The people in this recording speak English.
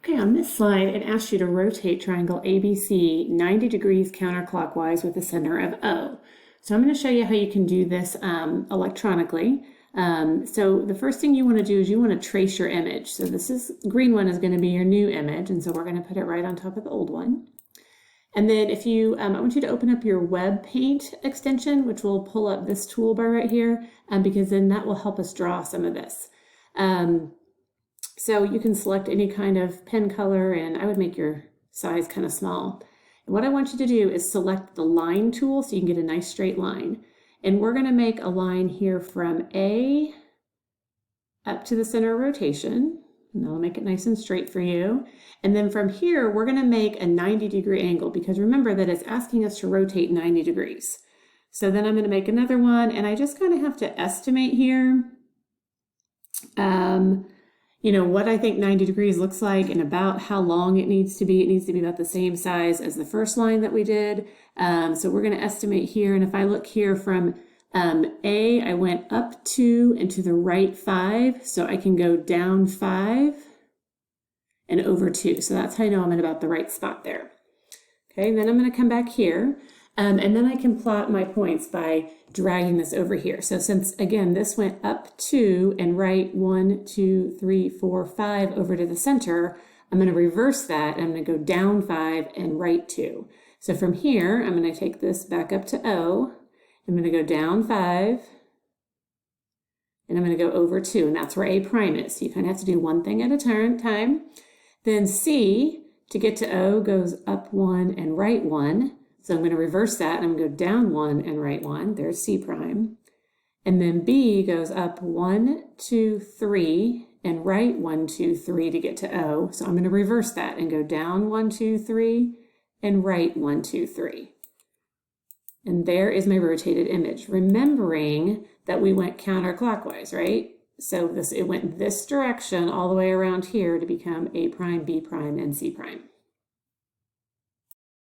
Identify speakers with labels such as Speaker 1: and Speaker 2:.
Speaker 1: Okay, on this slide, it asks you to rotate triangle ABC 90 degrees counterclockwise with a center of O. So I'm going to show you how you can do this electronically. So the first thing you want to do is you want to trace your image. So this green one is going to be your new image, and so we're going to put it right on top of the old one. And then if you, I want you to open up your Web Paint extension, which will pull up this toolbar right here, because then that will help us draw some of this. So you can select any kind of pen color, and I would make your size kind of small. And what I want you to do is select the line tool so you can get a nice straight line. And we're going to make a line here from A up to the center of rotation. And that'll make it nice and straight for you. And then from here, we're going to make a 90-degree angle, because remember that it's asking us to rotate 90 degrees. So then I'm going to make another one, and I just kind of have to estimate here. You know, what I think 90 degrees looks like and about how long it needs to be. It needs to be about the same size as the first line that we did. So we're going to estimate here. And if I look here from A, I went up 2 and to the right 5. So I can go down 5 and over 2. So that's how I know I'm at about the right spot there. Okay, then I'm going to come back here. And then I can plot my points by dragging this over here. So since, again, this went up 2 and right 1, 2, 3, 4, 5 over to the center, I'm going to reverse that. And I'm going to go down 5 and right 2. So from here, I'm going to take this back up to O. I'm going to go down 5. And I'm going to go over 2. And that's where A prime is. So you kind of have to do one thing at a time. Then C, to get to O, goes up 1 and right 1. So I'm going to reverse that, and I'm going to go down 1 and right 1. There's C prime. And then B goes up 1, 2, 3, and right 1, 2, 3 to get to O. So I'm going to reverse that and go down 1, 2, 3, and right 1, 2, 3. And there is my rotated image, remembering that we went counterclockwise, right? So it went this direction all the way around here to become A prime, B prime, and C prime.